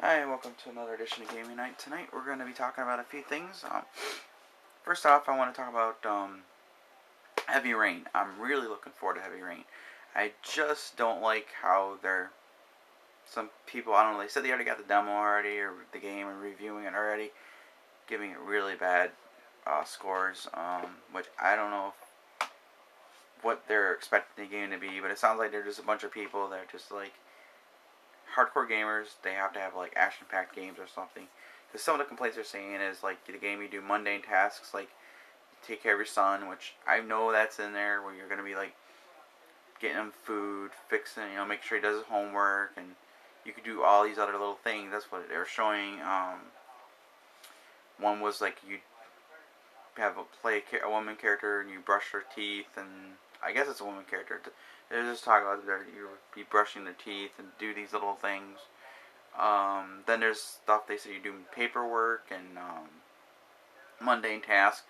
Hi, and welcome to another edition of Gaming Night. Tonight we're going to be talking about a few things. First off, I want to talk about Heavy Rain. I'm really looking forward to Heavy Rain. I just don't like how some people, I don't know, they said they already got the demo already, or the game, and reviewing it already, giving it really bad scores, which I don't know what they're expecting the game to be, but it sounds like they're just a bunch of people that are just like hardcore gamers. They have to have like action-packed games or something. Because some of the complaints they're saying is like the game you do mundane tasks like take care of your son, which I know that's in there, where you're gonna be like getting him food, fixing, make sure he does his homework, and you could do all these other little things. That's what they were showing. One was like you play a woman character and you brush her teeth, and I guess it's a woman character. They're just talking about that you be brushing their teeth and do these little things. Then there's stuff they said you do paperwork and mundane tasks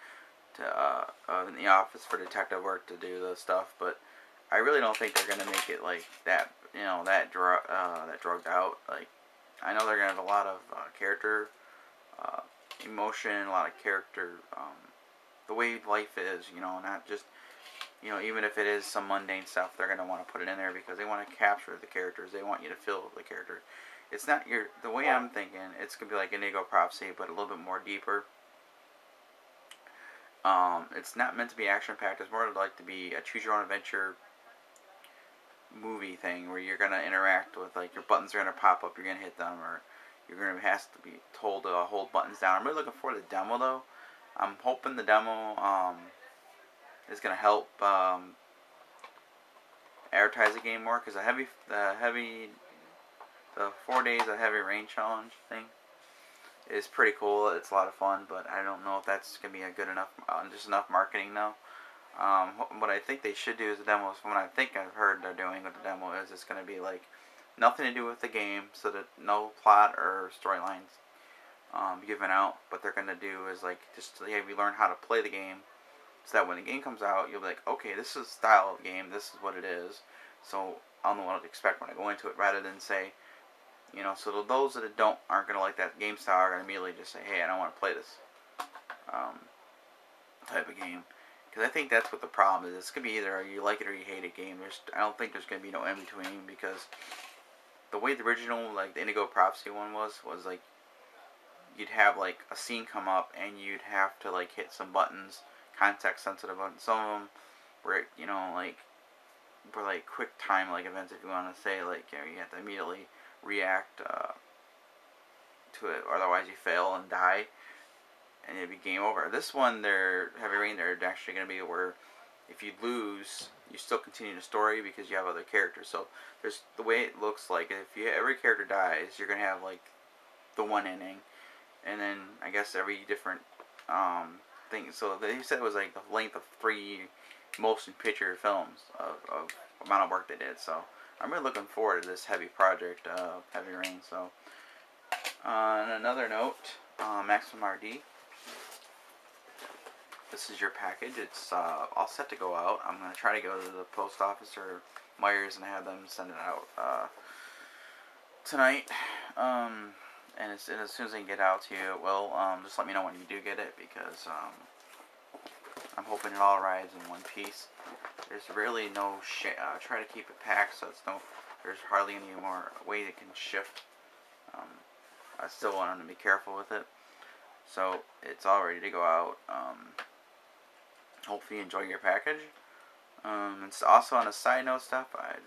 in the office for detective work to do the stuff, but I really don't think they're gonna make it like that. That drugged out. Like, I know they're gonna have a lot of character emotion, a lot of character. The way life is, not just, even if it is some mundane stuff, they're going to want to put it in there because they want to capture the characters. They want you to feel the character. It's not the way I'm thinking, it's going to be like Indigo Prophecy, but a little bit more deeper. It's not meant to be action-packed. It's more like to be a choose-your-own-adventure movie thing where you're going to interact with, like, your buttons are going to pop up, you're going to hit them, or you're going to have to be told to hold buttons down. I'm really looking forward to the demo, though. I'm hoping the demo is going to help advertise the game more, because the 4 days of Heavy Rain challenge thing is pretty cool. It's a lot of fun, but I don't know if that's going to be a good enough, just enough marketing now. What I think they should do is the demo. From what I think I've heard they're doing with the demo is it's going to be like nothing to do with the game, so that no plot or storylines given out. What they're going to do is like just have you learn how to play the game, so that when the game comes out, you'll be like, okay, this is the style of game, this is what it is, so I'll know what to expect when I go into it, rather than say, so those that aren't going to like that game style are going to immediately just say, hey, I don't want to play this type of game. Because I think that's what the problem is. It's going to be either you like it or you hate it game. I don't think there's going to be no in-between, because the way the original, like the Indigo Prophecy one was like, you'd have like a scene come up and you'd have to like hit some buttons, context sensitive buttons. Some of them were were like quick time like events, if you want to say, like you have to immediately react to it, otherwise you fail and die and it'd be game over. This one, Heavy Rain, they're actually going to be where if you lose, you still continue the story because you have other characters. So there's the way it looks like, if every character dies, you're going to have like the one ending, and then I guess every different thing. So they said it was like the length of 3 motion picture films of amount of work they did. So I'm really looking forward to this heavy project, Heavy Rain. So on another note, Maximum RD, this is your package. It's all set to go out. I'm going to try to go to the post office or Myers and have them send it out tonight. And as soon as I can get out to you, it will. Just let me know when you do get it, because I'm hoping it all arrives in one piece. There's really no try to keep it packed, so there's hardly any more way it can shift. I still want them to be careful with it. So it's all ready to go out. Hopefully you enjoy your package. It's also, on a side note stuff, I'm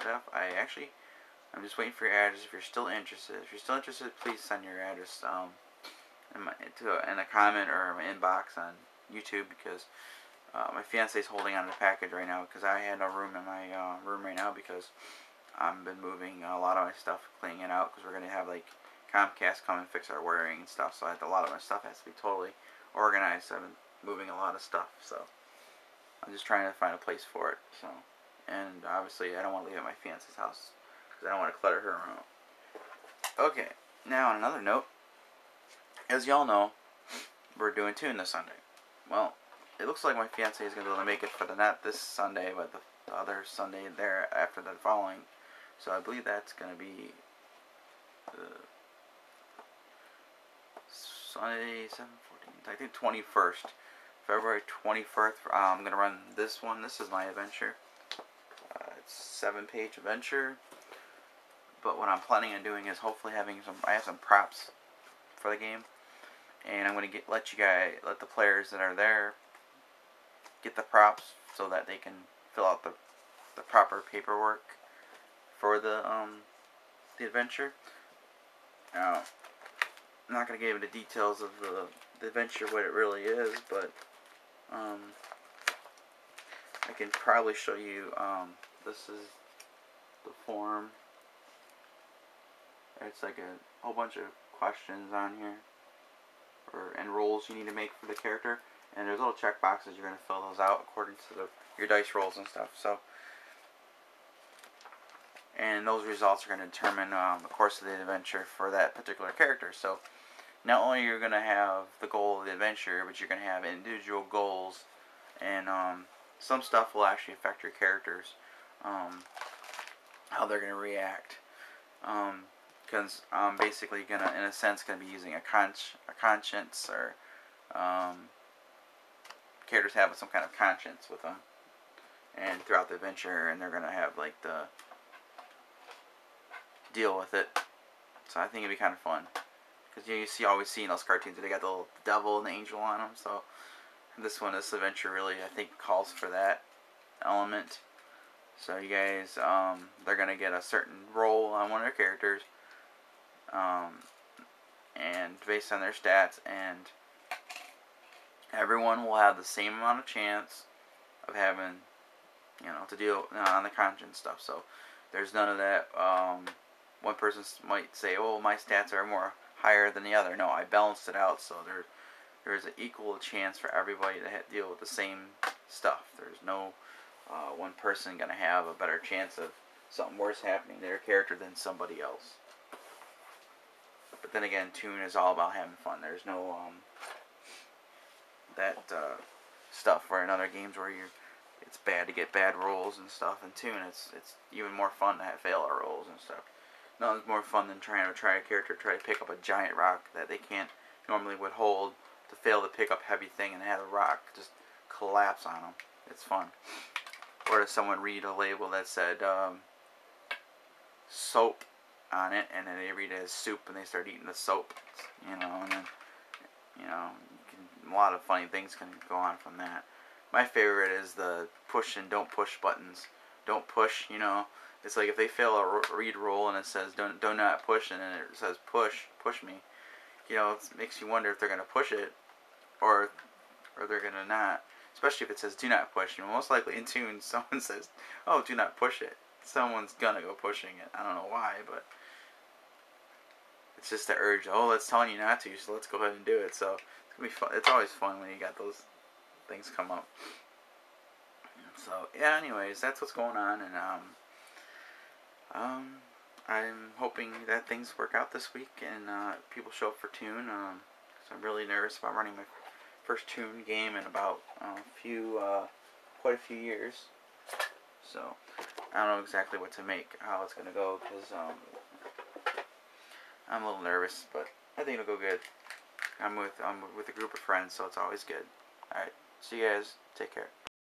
just waiting for your address if you're still interested. If you're still interested, please send your address in a comment or my inbox on YouTube, because my fiance's holding on to the package right now, because I had no room in my room right now, because I've been moving a lot of my stuff, cleaning it out, because we're going to have like Comcast come and fix our wiring and stuff, so a lot of my stuff has to be totally organized. So I've been moving a lot of stuff, so I'm just trying to find a place for it. So, and obviously I don't want to leave it at my fiance's house, because I don't want to clutter her around. Okay, now on another note, as y'all know, we're doing Tune this Sunday. Well, it looks like my fiance is going to be able to make it for not this Sunday, but the other Sunday there after the following. So I believe that's going to be Sunday, 7/14. I think 21st, February 21st. I'm gonna run this one. This is my adventure. It's a 7-page adventure. But what I'm planning on doing is hopefully having some. I have some props for the game, and I'm gonna let the players that are there get the props so that they can fill out the proper paperwork for the adventure. Now, I'm not going to get into the details of the adventure, what it really is, but I can probably show you. This is the form. It's like a whole bunch of questions on here, and roles you need to make for the character. And there's little check boxes. You're going to fill those out according to your dice rolls and stuff. So, and those results are going to determine the course of the adventure for that particular character. So, not only you're going to have the goal of the adventure, but you're going to have individual goals, and some stuff will actually affect your characters, how they're going to react. Because I'm basically going to, in a sense, going to be using a conscience, or characters have some kind of conscience with them, and throughout the adventure, and they're going to have like the deal with it. So I think it'd be kind of fun, because you always see in those cartoons that they got the little devil and the angel on them. So this adventure really, I think, calls for that element. So you guys, they're gonna get a certain role on one of their characters, and based on their stats, and everyone will have the same amount of chance of having, to deal on the conscience stuff. So there's none of that. One person might say, "Oh, my stats are more higher than the other." No, I balanced it out, so there's an equal chance for everybody to deal with the same stuff. There's no one person gonna have a better chance of something worse happening to their character than somebody else. But then again, Toon is all about having fun. There's no stuff where in other games where it's bad to get bad rolls and stuff. In Toon, it's even more fun to fail our rolls and stuff. Nothing's more fun than trying a character try to pick up a giant rock that they can't normally would hold, to fail to pick up heavy thing and have a rock just collapse on them. It's fun. Or does someone read a label that said soap on it, and then they read it as soup, and they start eating the soap, and then a lot of funny things can go on from that. My favorite is the push and don't push buttons. Don't push, it's like if they fail a read roll and it says do not push, and then it says push me, it makes you wonder if they're going to push it or they're going to not. Especially if it says do not push. Most likely in Toon, someone says, "Oh, do not push it." Someone's gonna go pushing it. I don't know why, but it's just the urge. Oh, it's telling you not to, so let's go ahead and do it. So it's gonna be fun. It's always fun when you got those things come up. So yeah. Anyways, that's what's going on, and I'm hoping that things work out this week and people show up for Toon. So I'm really nervous about running my first Toon game in about quite a few years. So I don't know exactly what to make, how it's gonna go, because I'm a little nervous, but I think it'll go good. I'm with a group of friends, so it's always good. All right, see you guys. Take care.